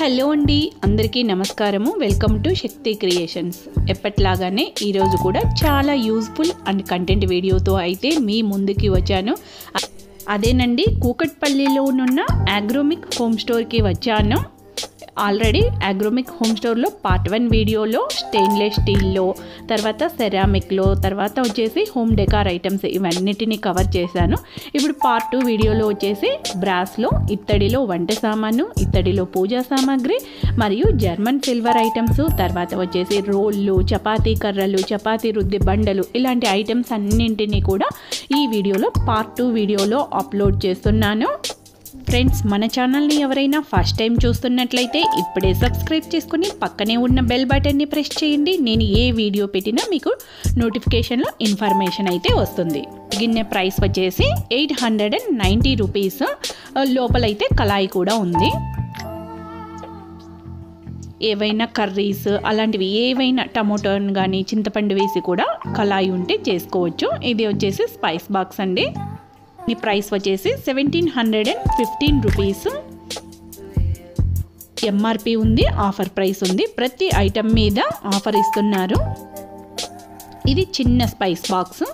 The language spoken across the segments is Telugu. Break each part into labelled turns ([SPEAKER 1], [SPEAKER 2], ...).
[SPEAKER 1] హలో అండి, అందరికీ నమస్కారము. Welcome to Shakti creations. ఎప్పట్లాగానే ఈరోజు కూడా చాలా యూజ్ఫుల్ అండ్ కంటెంట్ వీడియోతో అయితే మీ ముందుకి వచ్చాను. అదేనండి, కూకట్పల్లిలో ఉన్న అగ్రోమిక్ హోమ్ స్టోర్కి వచ్చాను. ఆల్రెడీ అగ్రోమిక్ హోమ్ స్టోర్లో పార్ట్ 1 వీడియోలో స్టెయిన్లెస్ స్టీల్లో, తర్వాత సెరామిక్లో, తర్వాత వచ్చేసి హోమ్ డెకార్ ఐటమ్స్ ఇవన్నిటిని కవర్ చేశాను. ఇప్పుడు పార్ట్ 2 వీడియోలో వచ్చేసి బ్రాస్లో, ఇత్తడిలో వంట సామాను, ఇత్తడిలో పూజా సామాగ్రి మరియు జర్మన్ సిల్వర్ ఐటమ్స్, తర్వాత వచ్చేసి రోళ్ళు, చపాతీ కర్రలు, చపాతీ రుద్ది బండలు, ఇలాంటి ఐటమ్స్ అన్నింటినీ కూడా ఈ వీడియోలో పార్ట్ 2 వీడియోలో అప్లోడ్ చేస్తున్నాను. ఫ్రెండ్స్, మన ఛానల్ని ఎవరైనా ఫస్ట్ టైం చూస్తున్నట్లయితే ఇప్పుడే సబ్స్క్రైబ్ చేసుకుని పక్కనే ఉన్న బెల్ బటన్ని ప్రెస్ చేయండి. నేను ఏ వీడియో పెట్టినా మీకు నోటిఫికేషన్లో ఇన్ఫర్మేషన్ అయితే వస్తుంది. గిన్నె ప్రైస్ వచ్చేసి 890 రూపీస్. లోపలైతే కళాయి కూడా ఉంది. ఏవైనా కర్రీస్ అలాంటివి ఏవైనా టమోటాను కానీ చింతపండు వేసి కూడా కళాయి ఉంటే చేసుకోవచ్చు. ఇది వచ్చేసి స్పైస్ బాక్స్ అండి. ఈ ప్రైస్ వచ్చేసి 1715 రూపీస్. ఎంఆర్పి ఉంది, ఆఫర్ ప్రైస్ ఉంది. ప్రతి ఐటమ్ మీద ఆఫర్ ఇస్తున్నారు. ఇది చిన్న స్పైస్ బాక్స్.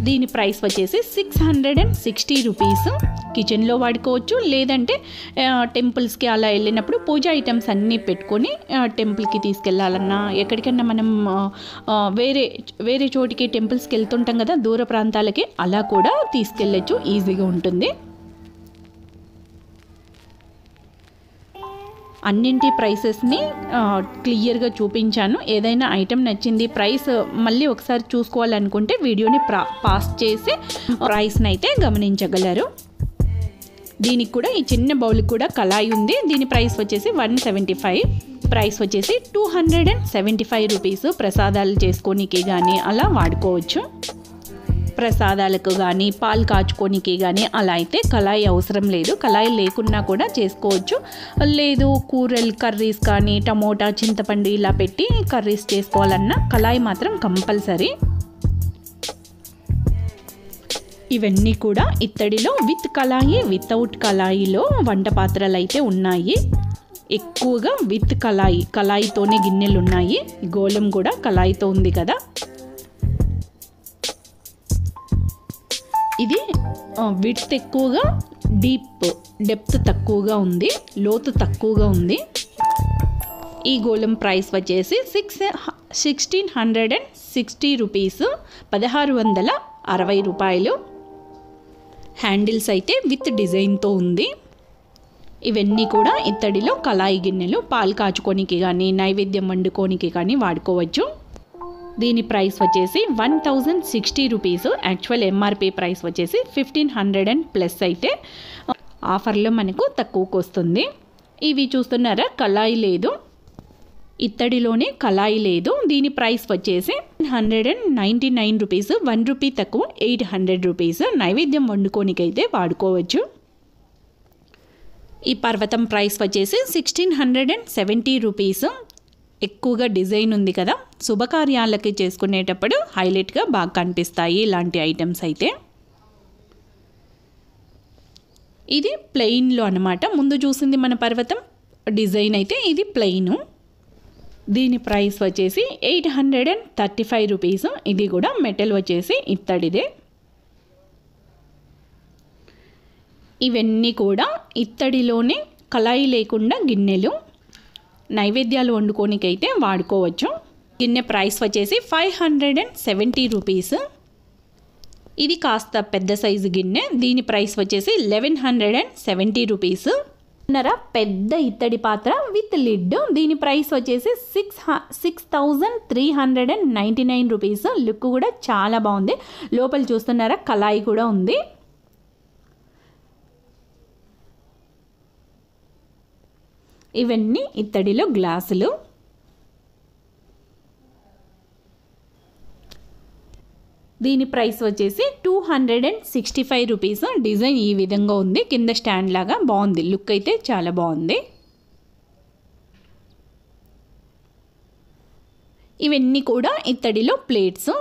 [SPEAKER 1] దీని ప్రైస్ వచ్చేసి 660 రూపీస్. కిచెన్లో వాడుకోవచ్చు, లేదంటే టెంపుల్స్కి అలా వెళ్ళినప్పుడు పూజ ఐటమ్స్ అన్నీ పెట్టుకొని టెంపుల్కి తీసుకెళ్ళాలన్నా, ఎక్కడికన్నా మనం వేరే చోటికి టెంపుల్స్కి వెళ్తుంటాం కదా, దూర ప్రాంతాలకి, అలా కూడా తీసుకెళ్ళచ్చు, ఈజీగా ఉంటుంది. అన్నింటి ప్రైసెస్ని క్లియర్గా చూపించాను. ఏదైనా ఐటెం నచ్చింది, ప్రైస్ మళ్ళీ ఒకసారి చూసుకోవాలనుకుంటే వీడియోని పాస్ చేసి ప్రైస్ని అయితే గమనించగలరు. దీనికి కూడా ఈ చిన్న బౌల్కి కూడా కళాయి ఉంది. దీని ప్రైస్ వచ్చేసి 175. ప్రైస్ వచ్చేసి 275 రూపీస్. ప్రసాదాలు చేసుకోనికి కానీ అలా వాడుకోవచ్చు. ప్రసాదాలకు కానీ పాలు కాచుకోనికి కానీ అలా అయితే కళాయి అవసరం లేదు. కళాయి లేకున్నా కూడా చేసుకోవచ్చు. లేదు కూరలు కర్రీస్ కానీ టమోటా చింతపండు ఇలా పెట్టి కర్రీస్ చేసుకోవాలన్నా కళాయి మాత్రం కంపల్సరీ. ఇవన్నీ కూడా ఇత్తడిలో విత్ కళాయి, వితౌట్ కళాయిలో వంట పాత్రలు అయితే ఉన్నాయి. ఎక్కువగా విత్ కళాయితోనే గిన్నెలు ఉన్నాయి. గోళం కూడా కళాయితో ఉంది కదా. ఇది విడ్త్ ఎక్కువగా, డెప్త్ తక్కువగా ఉంది, లోతు తక్కువగా ఉంది. ఈ గోళం ప్రైస్ వచ్చేసి 1660 రూపీస్, 1660 రూపాయలు. హ్యాండిల్స్ అయితే విత్ డిజైన్తో ఉంది. ఇవన్నీ కూడా ఇత్తడిలో కళాయి గిన్నెలు. పాలు కాచుకోనికి కానీ నైవేద్యం వండుకోనికి కానీ వాడుకోవచ్చు. దీని ప్రైస్ వచ్చేసి 1060 రూపీస్. యాక్చువల్ ఎంఆర్పి ప్రైస్ వచ్చేసి 1500+ అయితే ఆఫర్లో మనకు తక్కువకు వస్తుంది. ఇవి చూస్తున్నారా, కళాయి లేదు, ఇత్తడిలోనే కళాయి లేదు. దీని ప్రైస్ వచ్చేసి 199 రూపీస్. 1 రూపీ తక్కువ, 800 రూపీస్. నైవేద్యం వండుకోనికైతే వాడుకోవచ్చు. ఈ పర్వతం ప్రైస్ వచ్చేసి 1670 రూపీస్. ఎక్కువగా డిజైన్ ఉంది కదా, శుభకార్యాలకి చేసుకునేటప్పుడు హైలైట్గా బాగా కనిపిస్తాయి ఇలాంటి ఐటమ్స్ అయితే. ఇది ప్లెయిన్లో అనమాట. ముందు చూసింది మన పర్వతం డిజైన్ అయితే ఇది ప్లెయిన్. దీని ప్రైస్ వచ్చేసి 835 రూపీస్. ఇది కూడా మెటల్ వచ్చేసి ఇత్తడిదే. ఇవన్నీ కూడా ఇత్తడిలోనే కళాయి లేకుండా గిన్నెలు. నైవేద్యాలు వండుకోనికైతే వాడుకోవచ్చు. గిన్నె ప్రైస్ వచ్చేసి 570 రూపీస్. ఇది కాస్త పెద్ద సైజు గిన్నె. దీని ప్రైస్ వచ్చేసి 1170 రూపీస్. పెద్ద ఇత్తడి పాత్ర విత్ లిడ్. దీని ప్రైస్ వచ్చేసి 6399 రూపీస్. లుక్ కూడా చాలా బాగుంది. లోపల చూస్తున్నారా, కళాయి కూడా ఉంది. ఇవన్నీ ఇత్తడిలో గ్లాసులు. దీని ప్రైస్ వచ్చేసి 265 రూపీస్. డిజైన్ ఈ విధంగా ఉంది, కింద స్టాండ్ లాగా బాగుంది. లుక్ అయితే చాలా బాగుంది. ఇవన్నీ కూడా ఇత్తడిలో ప్లేట్స్.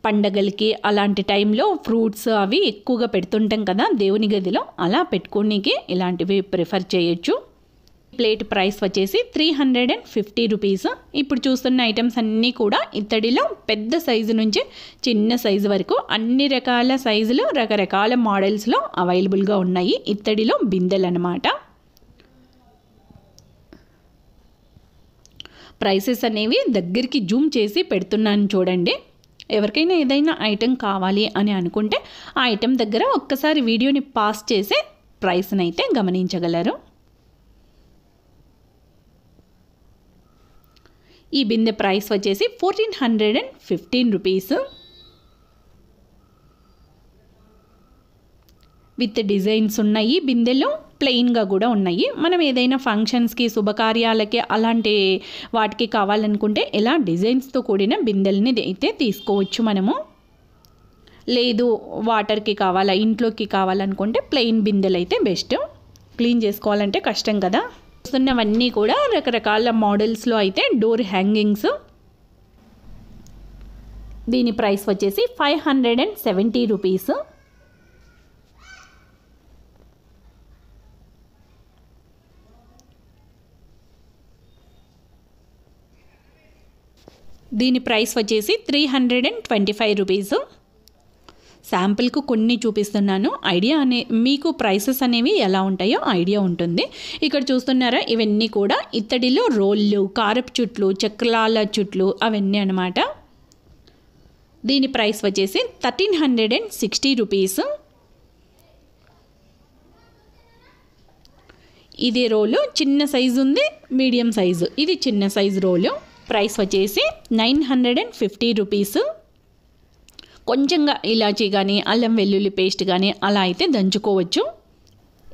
[SPEAKER 1] పండగలకి అలాంటి టైంలో ఫ్రూట్స్ అవి ఎక్కువగా పెడుతుంటాం కదా దేవుని గదిలో, అలా పెట్టుకోనికి ఇలాంటివి ప్రిఫర్ చేయొచ్చు. ప్లేట్ ప్రైస్ వచ్చేసి 350 రూపీస్. ఇప్పుడు చూస్తున్న ఐటమ్స్ అన్నీ కూడా ఇత్తడిలో పెద్ద సైజు నుంచి చిన్న సైజు వరకు అన్ని రకాల సైజులు రకరకాల మోడల్స్లో అవైలబుల్గా ఉన్నాయి. ఇత్తడిలో బిందెలు అన్నమాట. ప్రైసెస్ అనేవి దగ్గరికి జూమ్ చేసి పెడుతున్నాను చూడండి. ఎవరికైనా ఏదైనా ఐటెం కావాలి అని అనుకుంటే ఆ ఐటెం దగ్గర ఒక్కసారి వీడియోని పాస్ చేసి ప్రైస్ని అయితే గమనించగలరు. ఈ బిందె ప్రైస్ వచ్చేసి 1415 రూపీస్. విత్ డిజైన్స్ ఉన్నాయి. బిందెలో ప్లెయిన్గా కూడా ఉన్నాయి. మనం ఏదైనా ఫంక్షన్స్కి శుభకార్యాలకి అలాంటి వాటికి కావాలనుకుంటే ఇలా డిజైన్స్తో కూడిన బిందెల్ని అయితే తీసుకోవచ్చు మనము. లేదు వాటర్కి కావాలా ఇంట్లోకి కావాలనుకుంటే ప్లెయిన్ బిందెలు అయితే బెస్ట్. క్లీన్ చేసుకోవాలంటే కష్టం కదా. చూస్తున్నవన్నీ కూడా రకరకాల మోడల్స్లో అయితే డోర్ హ్యాంగింగ్స్. దీని ప్రైస్ వచ్చేసి 570 రూపీస్. దీని ప్రైస్ వచ్చేసి 325 రూపీస్. శాంపిల్కు కొన్ని చూపిస్తున్నాను. ఐడియా మీకు ప్రైసెస్ అనేవి ఎలా ఉంటాయో ఐడియా ఉంటుంది. ఇక్కడ చూస్తున్నారా, ఇవన్నీ కూడా ఇత్తడిలో రోళ్ళు, కారపు చుట్లు, చక్రాల చుట్లు అవన్నీ అనమాట. దీని ప్రైస్ వచ్చేసి 1360 రూపీస్. ఇది రోలు చిన్న సైజు ఉంది, మీడియం సైజు. ఇది చిన్న సైజు రోలు. ప్రైస్ వచ్చేసి 950 రూపీస్. కొంచెంగా ఇలాచీ కానీ అల్లం వెల్లుల్లి పేస్ట్ కానీ అలా అయితే దంచుకోవచ్చు.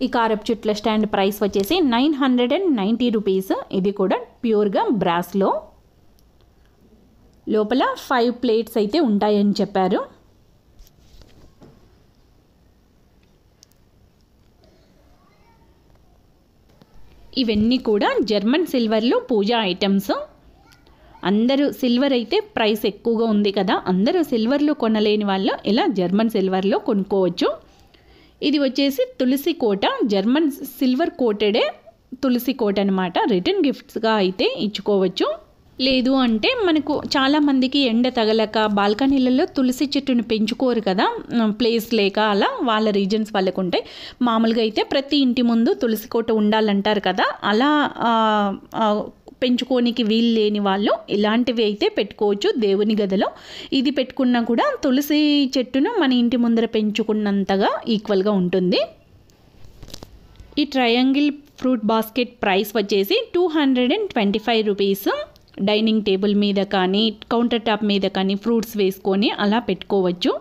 [SPEAKER 1] ఈ కారపు చుట్ల స్టాండ్ ప్రైస్ వచ్చేసి 990 రూపీస్. ఇది కూడా ప్యూర్గా బ్రాస్లో. లోపల 5 ప్లేట్స్ అయితే ఉంటాయని చెప్పారు. ఇవన్నీ కూడా జర్మన్ సిల్వర్లో పూజా ఐటమ్స్. అందరూ సిల్వర్ అయితే ప్రైస్ ఎక్కువగా ఉంది కదా, అందరూ సిల్వర్లో కొనలేని వాళ్ళు ఇలా జర్మన్ సిల్వర్లో కొనుక్కోవచ్చు. ఇది వచ్చేసి తులసి కోట, జర్మన్ సిల్వర్ కోటెడే తులసి కోట అనమాట. రిటర్న్ గిఫ్ట్స్గా అయితే ఇచ్చుకోవచ్చు. లేదు అంటే మనకు చాలామందికి ఎండ తగలక బాల్కనీలలో తులసి చెట్టును పెంచుకోరు కదా, ప్లేస్ లేక అలా వాళ్ళ రీజన్స్ వాళ్ళకు ఉంటాయి. మామూలుగా అయితే ప్రతి ఇంటి ముందు తులసి కోట ఉండాలంటారు కదా, అలా పెంచుకోనికి వీలు లేని వాళ్ళు ఇలాంటివి అయితే పెట్టుకోవచ్చు దేవుని గదిలో. ఇది పెట్టుకున్నా కూడా తులసి చెట్టును మన ఇంటి ముందర పెంచుకున్నంతగా ఈక్వల్గా ఉంటుంది. ఈ ట్రయాంగిల్ ఫ్రూట్ బాస్కెట్ ప్రైస్ వచ్చేసి 225 రూపీస్. డైనింగ్ టేబుల్ మీద కానీ కౌంటర్ టాప్ మీద కానీ ఫ్రూట్స్ వేసుకొని అలా పెట్టుకోవచ్చు.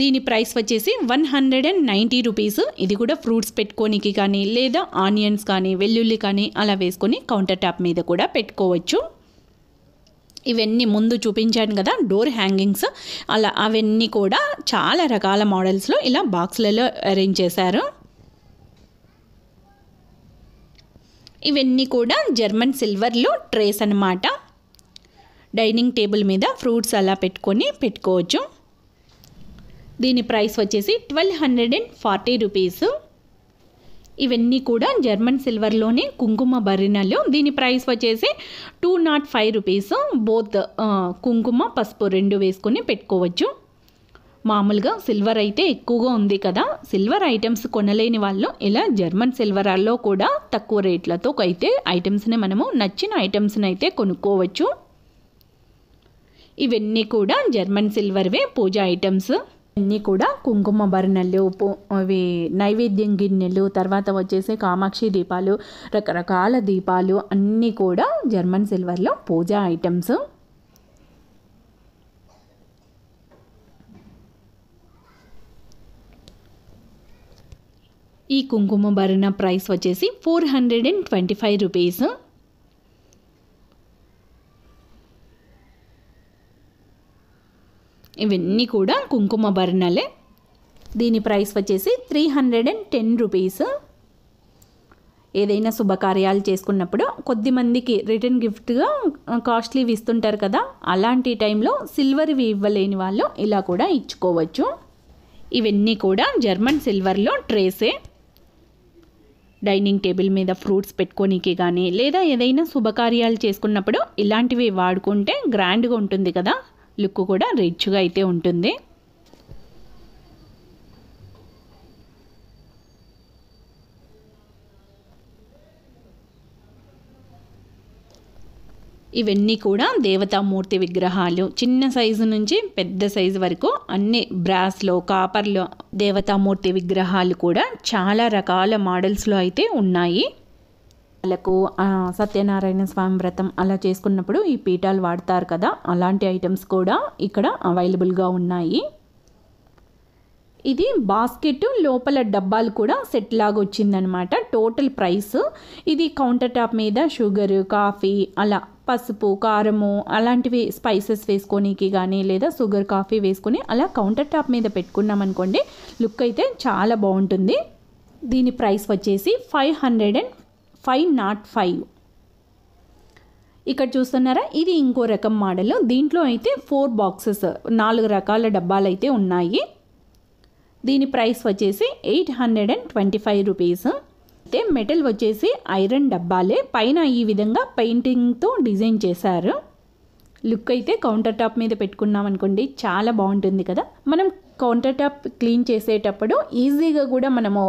[SPEAKER 1] దీని ప్రైస్ వచ్చేసి 190 రూపీస్. ఇది కూడా ఫ్రూట్స్ పెట్టుకోనికి కానీ లేదా ఆనియన్స్ కానీ వెల్లుల్లి కానీ అలా వేసుకొని కౌంటర్ టాప్ మీద కూడా పెట్టుకోవచ్చు. ఇవన్నీ ముందు చూపించాను కదా డోర్ హ్యాంగింగ్స్, అలా అవన్నీ కూడా చాలా రకాల మోడల్స్లో ఇలా బాక్స్లలో అరేంజ్ చేశారు. ఇవన్నీ కూడా జర్మన్ సిల్వర్లో ట్రేస్ అన్నమాట. డైనింగ్ టేబుల్ మీద ఫ్రూట్స్ అలా పెట్టుకోవచ్చు. దీని ప్రైస్ వచ్చేసి 1240 రూపీస్. ఇవన్నీ కూడా జర్మన్ సిల్వర్లోనే కుంకుమ బరినలు. దీని ప్రైస్ వచ్చేసి 205 రూపీస్. బోత్ కుంకుమ పసుపు రెండు వేసుకొని పెట్టుకోవచ్చు. మామూలుగా సిల్వర్ అయితే ఎక్కువగా ఉంది కదా, సిల్వర్ ఐటమ్స్ కొనలేని వాళ్ళు ఇలా జర్మన్ సిల్వర్లో కూడా తక్కువ రేట్లతో అయితే ఐటమ్స్ని మనము నచ్చిన ఐటమ్స్ని అయితే కొనుక్కోవచ్చు. ఇవన్నీ కూడా జర్మన్ సిల్వర్వే పూజా ఐటమ్స్. అన్నీ కూడా కుంకుమ బర్ణలు, అవి నైవేద్యం గిన్నెలు, తర్వాత వచ్చేసి కామాక్షి దీపాలు, రకరకాల దీపాలు అన్నీ కూడా జర్మన్ సిల్వర్లో పూజా ఐటమ్స్. ఈ కుంకుమ భరణ ప్రైస్ వచ్చేసి 425 రూపీస్. ఇవన్నీ కూడా కుంకుమ భరణలే. దీని ప్రైస్ వచ్చేసి 310 రూపీస్. ఏదైనా శుభకార్యాలు చేసుకున్నప్పుడు కొద్దిమందికి రిటర్న్ గిఫ్ట్గా కాస్ట్లీవి ఇస్తుంటారు కదా, అలాంటి టైంలో సిల్వర్వి ఇవ్వలేని వాళ్ళు ఇలా కూడా ఇచ్చుకోవచ్చు. ఇవన్నీ కూడా జర్మన్ సిల్వర్లో ట్రేసే. డైనింగ్ టేబుల్ మీద ఫ్రూట్స్ పెట్టుకోనికి కానీ లేదా ఏదైనా శుభకార్యాలు చేసుకున్నప్పుడు ఇలాంటివి వాడుకుంటే గ్రాండ్గా ఉంటుంది కదా, లుక్ కూడా రిచ్గా అయితే ఉంటుంది. ఇవన్నీ కూడా దేవతామూర్తి విగ్రహాలు, చిన్న సైజు నుంచి పెద్ద సైజు వరకు అన్ని బ్రాస్లో, కాపర్లో దేవతామూర్తి విగ్రహాలు కూడా చాలా రకాల మోడల్స్లో అయితే ఉన్నాయి. వాళ్ళకు సత్యనారాయణ స్వామి వ్రతం అలా చేసుకున్నప్పుడు ఈ పీఠాలు వాడతారు కదా, అలాంటి ఐటమ్స్ కూడా ఇక్కడ అవైలబుల్గా ఉన్నాయి. ఇది బాస్కెట్ లోపల డబ్బాలు కూడా సెట్ లాగా వచ్చిందనమాట. టోటల్ ప్రైస్ ఇది కౌంటర్ టాప్ మీద షుగర్, కాఫీ, అలా పసుపు, కారము అలాంటివి స్పైసెస్ వేసుకోనికి కానీ లేదా షుగర్, కాఫీ వేసుకొని అలా కౌంటర్ టాప్ మీద పెట్టుకున్నాం అనుకోండి, లుక్ అయితే చాలా బాగుంటుంది. దీని ప్రైస్ వచ్చేసి 505. ఇక్కడ చూస్తున్నారా, ఇది ఇంకో రకం మోడల్. దీంట్లో అయితే 4 బాక్సెస్ 4 రకాల డబ్బాలు అయితే ఉన్నాయి. దీని ప్రైస్ వచ్చేసి 825 రూపీస్. అయితే మెటల్ వచ్చేసి ఐరన్ డబ్బాలే, పైన ఈ విధంగా పెయింటింగ్తో డిజైన్ చేశారు. లుక్ అయితే కౌంటర్ టాప్ మీద పెట్టుకున్నాం అనుకోండి చాలా బాగుంటుంది కదా. మనం కౌంటర్ టాప్ క్లీన్ చేసేటప్పుడు ఈజీగా కూడా మనము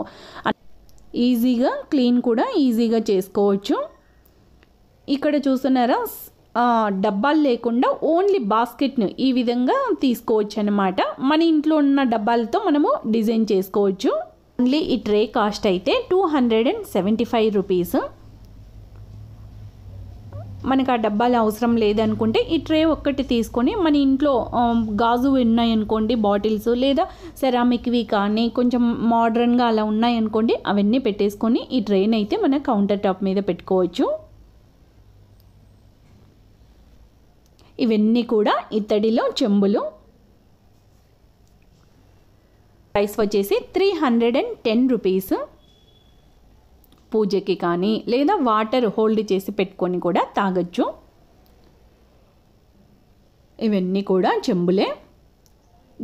[SPEAKER 1] క్లీన్ కూడా ఈజీగా చేసుకోవచ్చు. ఇక్కడ చూస్తున్నారా, డబ్బాలు లేకుండా ఓన్లీ బాస్కెట్ను ఈ విధంగా తీసుకోవచ్చు అన్నమాట. మన ఇంట్లో ఉన్న డబ్బాలతో మనము డిజైన్ చేసుకోవచ్చు. ఓన్లీ ఈ ట్రే కాస్ట్ అయితే 275 రూపీస్. మనకు ఆ డబ్బాలు అవసరం లేదనుకుంటే ఈ ట్రే ఒక్కటి తీసుకొని మన ఇంట్లో గాజు ఉన్నాయనుకోండి, బాటిల్స్ లేదా సెరామిక్వి కానీ కొంచెం మోడర్న్గా అలా ఉన్నాయనుకోండి, అవన్నీ పెట్టేసుకొని ఈ ట్రేని అయితే మన కౌంటర్ టాప్ మీద పెట్టుకోవచ్చు. ఇవన్నీ కూడా ఇత్తడిలో చెంబులు. ప్రైస్ వచ్చేసి 310 రూపీస్. పూజకి కానీ లేదా వాటర్ హోల్డ్ చేసి పెట్టుకొని కూడా తాగొచ్చు. ఇవన్నీ కూడా చెంబులే.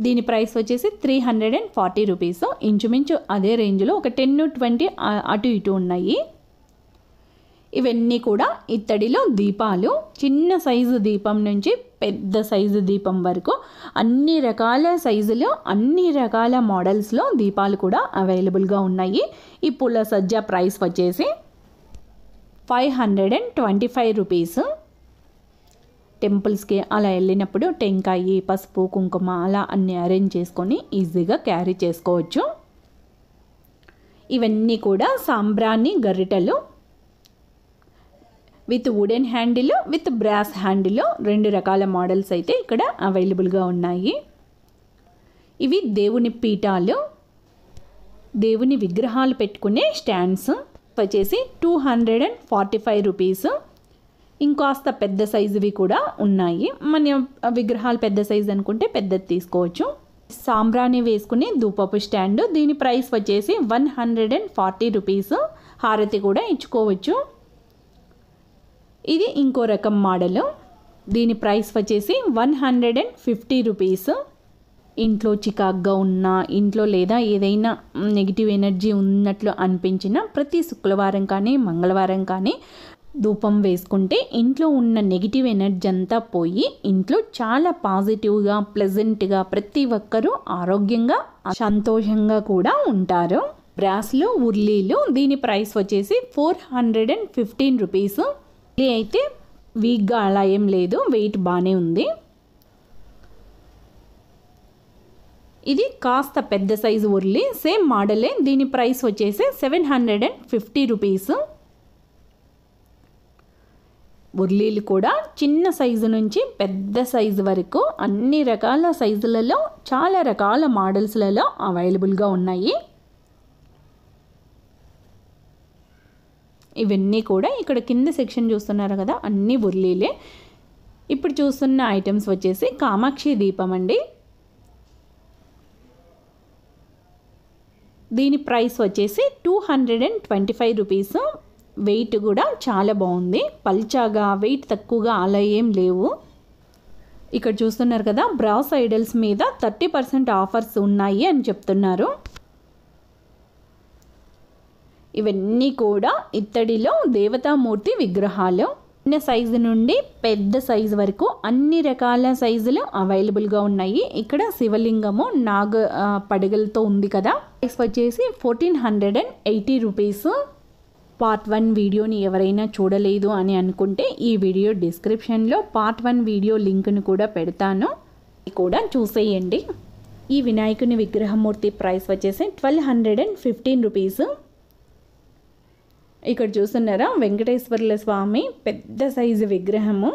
[SPEAKER 1] దీని ప్రైస్ వచ్చేసి 340 రూపీస్. ఇంచుమించు అదే రేంజ్లో ఒక 10-20 అటు ఇటు ఉన్నాయి. ఇవన్నీ కూడా ఇత్తడిలో దీపాలు, చిన్న సైజు దీపం నుంచి పెద్ద సైజు దీపం వరకు అన్ని రకాల సైజులో అన్ని రకాల మోడల్స్లో దీపాలు కూడా అవైలబుల్గా ఉన్నాయి. ఈ పూల సజ్జ ప్రైస్ వచ్చేసి 525 రూపీస్. టెంపుల్స్కి అలా వెళ్ళినప్పుడు టెంకాయి, పసుపు, కుంకుమ అలా అన్నీ అరేంజ్ చేసుకొని ఈజీగా క్యారీ చేసుకోవచ్చు. ఇవన్నీ కూడా సాంబ్రాణి గరిటెలు with wooden handle with brass handle 2 రకాల మోడల్స్ అయితే ఇక్కడ అవైలబుల్గా ఉన్నాయి. ఇవి దేవుని పీఠాలు, దేవుని విగ్రహాలు పెట్టుకునే స్టాండ్స్ వచ్చేసి 245 రూపీస్. ఇంకాస్త పెద్ద సైజువి కూడా ఉన్నాయి. మన విగ్రహాలు పెద్ద సైజు అనుకుంటే పెద్దది తీసుకోవచ్చు. సాంబ్రాణి వేసుకుని ధూపపు స్టాండ్, దీని ప్రైస్ వచ్చేసి 140 రూపీస్. హారతి కూడా ఇచ్చుకోవచ్చు. ఇది ఇంకో రకం మోడల్. దీని ప్రైస్ వచ్చేసి 150 రూపీస్. ఇంట్లో చికాగ్గా ఉన్న, ఇంట్లో లేదా ఏదైనా నెగిటివ్ ఎనర్జీ ఉన్నట్లు అనిపించిన ప్రతి శుక్రవారం కానీ మంగళవారం కానీ ధూపం వేసుకుంటే ఇంట్లో ఉన్న నెగిటివ్ ఎనర్జీ అంతా పోయి ఇంట్లో చాలా పాజిటివ్గా, ప్లెజెంట్గా ప్రతి ఒక్కరూ ఆరోగ్యంగా సంతోషంగా కూడా ఉంటారు. బ్రాస్లో ఉర్లీలు, దీని ప్రైస్ వచ్చేసి 415 రూపీస్. అయితే వీక్గా అలా ఏం లేదు, వెయిట్ బాగానే ఉంది. ఇది కాస్త పెద్ద సైజు ఉర్లీ, సేమ్ మోడలే. దీని ప్రైస్ వచ్చేసి 750 రూపీస్. ఉర్లీలు కూడా చిన్న సైజు నుంచి పెద్ద సైజు వరకు అన్ని రకాల సైజులలో చాలా రకాల మోడల్స్లలో అవైలబుల్గా ఉన్నాయి. ఇవన్నీ కూడా ఇక్కడ కింద సెక్షన్ చూస్తున్నారు కదా, అన్ని ఉర్లీలే. ఇప్పుడు చూస్తున్న ఐటమ్స్ వచ్చేసి కామాక్షి దీపం అండి. దీని ప్రైస్ వచ్చేసి 225 రూపీస్. వెయిట్ కూడా చాలా బాగుంది, పల్చాగా వెయిట్ తక్కువగా అలా ఏం లేవు. ఇక్కడ చూస్తున్నారు కదా, బ్రాస్ ఐడల్స్ మీద 30% ఆఫర్స్ ఉన్నాయి అని చెప్తున్నారు. ఇవన్నీ కూడా ఇత్తడిలో దేవతామూర్తి విగ్రహాలు. చిన్న సైజు నుండి పెద్ద సైజు వరకు అన్ని రకాల సైజులు అవైలబుల్గా ఉన్నాయి. ఇక్కడ శివలింగము నాగ పడగలతో ఉంది కదా. ప్రైస్ వచ్చేసి 1480 రూపీస్. పార్ట్ 1 వీడియోని ఎవరైనా చూడలేదు అని అనుకుంటే ఈ వీడియో డిస్క్రిప్షన్లో పార్ట్ 1 వీడియో లింక్ను కూడా పెడతాను, కూడా చూసేయండి. ఈ వినాయకుని విగ్రహమూర్తి ప్రైస్ వచ్చేసి 1215 రూపీస్. ఇక్కడ చూస్తున్నారా, వెంకటేశ్వర్ల స్వామి పెద్ద సైజు విగ్రహము.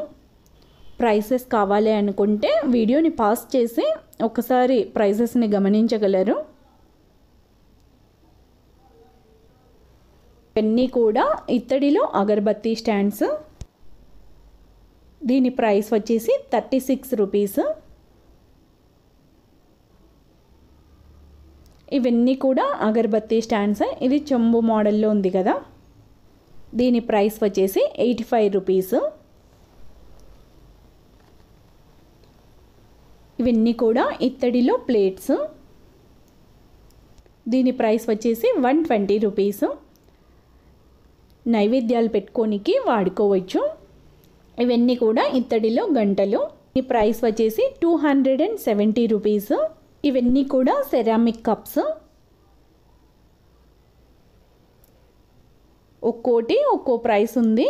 [SPEAKER 1] ప్రైసెస్ కావాలి అనుకుంటే వీడియోని పాస్ చేసి ఒకసారి ప్రైసెస్ని గమనించగలరు. ఇవన్నీ కూడా ఇత్తడిలో అగరబత్తి స్టాండ్స్. దీని ప్రైస్ వచ్చేసి 36 రూపీస్. ఇవన్నీ కూడా అగరబత్తి స్టాండ్స్. ఇది చెంబు మోడల్లో ఉంది కదా. దీని ప్రైస్ వచ్చేసి 85 రూపీస్. ఇవన్నీ కూడా ఇత్తడిలో ప్లేట్స్. దీని ప్రైస్ వచ్చేసి 120 రూపీస్. నైవేద్యాలు పెట్టుకోనికి వాడుకోవచ్చు. ఇవన్నీ కూడా ఇత్తడిలో గంటలు. ఈ ప్రైస్ వచ్చేసి 270 రూపీస్. ఇవన్నీ కూడా సెరామిక్ కప్స్. ఒక్కోటి ఒక్కో ప్రైస్ ఉంది.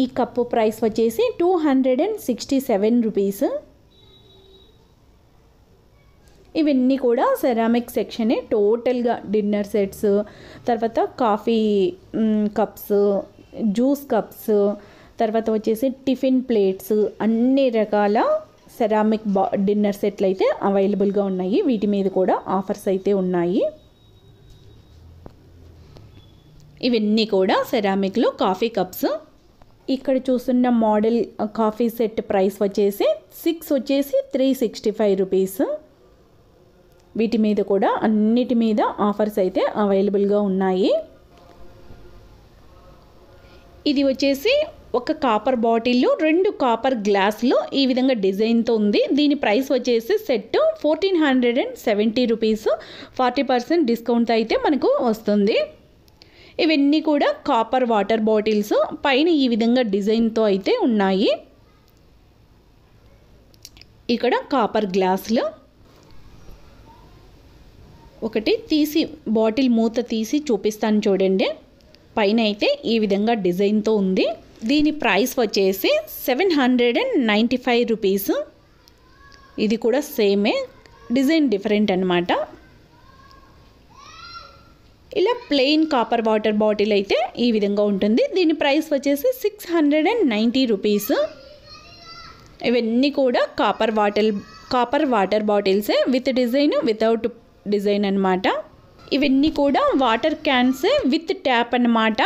[SPEAKER 1] ఈ కప్పు ప్రైస్ వచ్చేసి 267 రూపీస్. ఇవన్నీ కూడా సెరామిక్ సెక్షనే. టోటల్గా డిన్నర్ సెట్స్, తర్వాత కాఫీ కప్స్, జ్యూస్ కప్స్, తర్వాత వచ్చేసి టిఫిన్ ప్లేట్స్, అన్ని రకాల సెరామిక్ డిన్నర్ సెట్లు అయితే అవైలబుల్గా ఉన్నాయి. వీటి మీద కూడా ఆఫర్స్ అయితే ఉన్నాయి. ఇవన్నీ కూడా సెరామిక్లో కాఫీ కప్స్. ఇక్కడ చూస్తున్న మోడల్ కాఫీ సెట్ ప్రైస్ వచ్చేసి 6 వచ్చేసి 365 రూపీస్. వీటి మీద కూడా అన్నిటి మీద ఆఫర్స్ అయితే అవైలబుల్గా ఉన్నాయి. ఇది వచ్చేసి ఒక కాపర్ బాటిల్లో 2 కాపర్ గ్లాసులు ఈ విధంగా డిజైన్తో ఉంది. దీని ప్రైస్ వచ్చేసి సెట్ 1470 రూపీస్. 40% డిస్కౌంట్ అయితే మనకు వస్తుంది. ఇవన్నీ కూడా కాపర్ వాటర్ బాటిల్స్. పైన ఈ విధంగా డిజైన్తో అయితే ఉన్నాయి. ఇక్కడ కాపర్ గ్లాసులు. ఒకటి తీసి బాటిల్ మూత తీసి చూపిస్తాను చూడండి. పైన అయితే ఈ విధంగా డిజైన్తో ఉంది. దీని ప్రైస్ వచ్చేసి 795 రూపీస్. ఇది కూడా సేమే, డిజైన్ డిఫరెంట్ అన్నమాట. ఇలా ప్లెయిన్ కాపర్ వాటర్ బాటిల్ అయితే ఈ విధంగా ఉంటుంది. దీని ప్రైస్ వచ్చేసి 690 రూపీస్. ఇవన్నీ కూడా కాపర్ వాటర్ బాటిల్సే, విత్ డిజైన్ వితౌట్ డిజైన్ అన్నమాట. ఇవన్నీ కూడా వాటర్ క్యాన్సే విత్ ట్యాప్ అన్నమాట.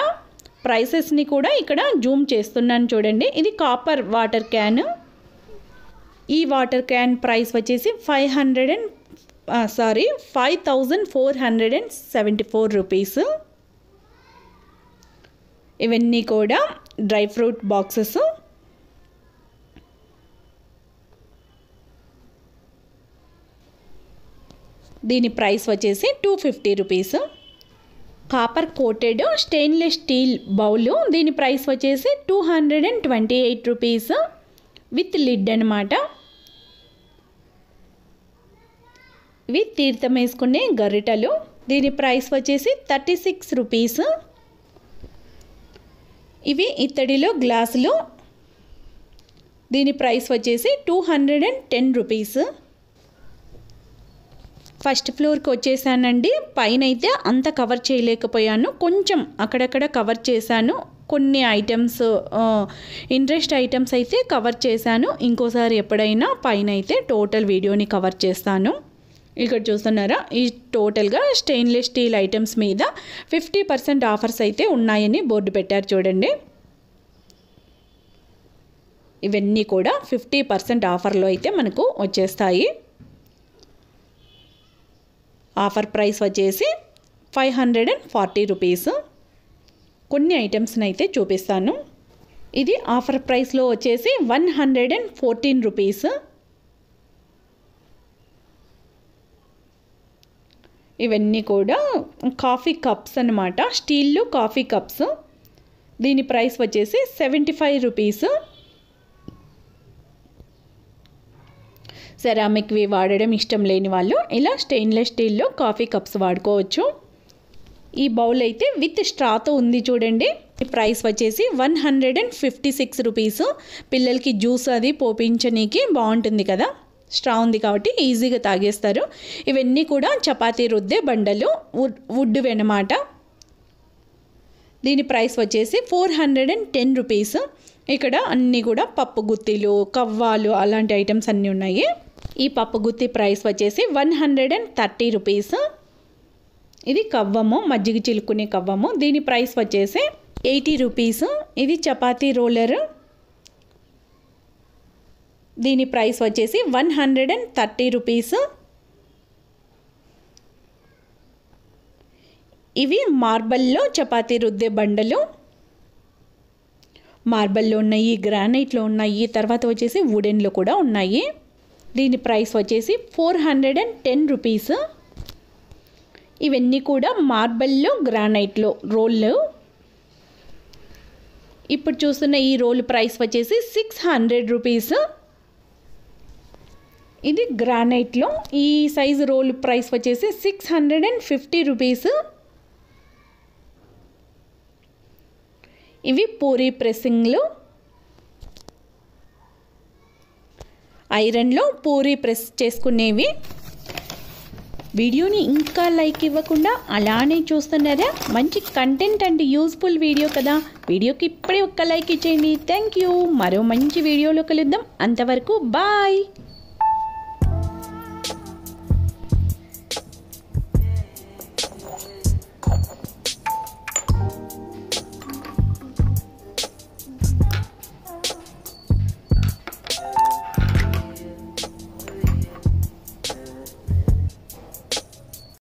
[SPEAKER 1] ప్రైసెస్ని కూడా ఇక్కడ జూమ్ చేస్తున్నాను చూడండి. ఇది కాపర్ వాటర్ క్యాన్. ఈ వాటర్ క్యాన్ ప్రైస్ వచ్చేసి 5474 రూపీస్. ఇవన్నీ కూడా డ్రై ఫ్రూట్ బాక్సెస్. దీని ప్రైస్ వచ్చేసి 250 rupees. Copper coated stainless steel bowl. దీని ప్రైస్ వచ్చేసి 228 రూపీస్ విత్ లిడ్ అన్నమాట. ఇవి తీర్థం వేసుకునే గరిటలు. దీని ప్రైస్ వచ్చేసి 36 రూపీస్. ఇవి ఇత్తడిలో గ్లాసులు. దీని ప్రైస్ వచ్చేసి 210 రూపీస్. ఫస్ట్ ఫ్లోర్కి వచ్చేసానండి. పైన అయితే అంత కవర్ చేయలేకపోయాను, కొంచెం అక్కడక్కడ కవర్ చేశాను. కొన్ని ఐటమ్స్, ఇంట్రెస్ట్ ఐటమ్స్ అయితే కవర్ చేశాను. ఇంకోసారి ఎప్పుడైనా పైన అయితే టోటల్ వీడియోని కవర్ చేస్తాను. ఇక్కడ చూస్తున్నారా, ఈ టోటల్గా స్టెయిన్లెస్ స్టీల్ ఐటమ్స్ మీద 50% ఆఫర్స్ అయితే ఉన్నాయని బోర్డు పెట్టారు చూడండి. ఇవన్నీ కూడా 50% ఆఫర్లో అయితే మనకు వచ్చేస్తాయి. ఆఫర్ ప్రైస్ వచ్చేసి 540 రూపీస్. కొన్ని ఐటమ్స్ని అయితే చూపిస్తాను. ఇది ఆఫర్ ప్రైస్లో వచ్చేసి 114 రూపీస్. ఇవన్నీ కూడా కాఫీ కప్స్ అన్నమాట, స్టీల్లో కాఫీ కప్స్. దీని ప్రైస్ వచ్చేసి 75 రూపీస్. సెరామిక్వి వాడడం ఇష్టం లేని వాళ్ళు ఇలా స్టెయిన్లెస్ స్టీల్లో కాఫీ కప్స్ వాడుకోవచ్చు. ఈ బౌల్ అయితే విత్ స్ట్రాతో ఉంది చూడండి. ఈ ప్రైస్ వచ్చేసి 156 రూపీస్. పిల్లలకి జ్యూస్ అది పోపించనీకి బాగుంటుంది కదా, స్ట్రా ఉంది కాబట్టి ఈజీగా తాగేస్తారు. ఇవన్నీ కూడా చపాతీ రుద్దే బండలు, వుడ్వి అన్నమాట. దీని ప్రైస్ వచ్చేసి 410 రూపీస్. ఇక్కడ అన్నీ కూడా పప్పు గుత్తిలు, కవ్వాలు అలాంటి ఐటమ్స్ అన్నీ ఉన్నాయి. ఈ పప్పు గుత్తి ప్రైస్ వచ్చేసి 130 రూపీస్. ఇది కవ్వము, మజ్జిగ చిలుకునే కవ్వము. దీని ప్రైస్ వచ్చేసి 80 రూపీస్. ఇది చపాతీ రోలర్. దీని ప్రైస్ వచ్చేసి 130 రూపీస్. ఇవి మార్బల్లో చపాతీ రుద్దే బండలు. మార్బల్లో ఉన్నాయి, గ్రానైట్లో ఉన్నాయి, తర్వాత వచ్చేసి వుడెన్లో కూడా ఉన్నాయి. దీని ప్రైస్ వచ్చేసి 410 రూపీస్. ఇవన్నీ కూడా మార్బల్లో గ్రానైట్లో రోళ్ళు. ఇప్పుడు చూస్తున్న ఈ రోల్ ప్రైస్ వచ్చేసి 600 రూపీస్. ఇది గ్రానైట్లో ఈ సైజు రోల్ ప్రైస్ వచ్చేసి 650 రూపీస్. ఇవి పూరీ ప్రెస్సింగ్లు, ఐరన్లో పూరీ ప్రెస్ చేసుకునేవి. వీడియోని ఇంకా లైక్ ఇవ్వకుండా అలానే చూస్తున్నారా? మంచి కంటెంట్ అండ్ యూస్ఫుల్ వీడియో కదా, వీడియోకి ఇప్పుడే ఒక్క లైక్ ఇచ్చేయండి. Thank you. మరో మంచి వీడియోలో కలుద్దాం. అంతవరకు బాయ్.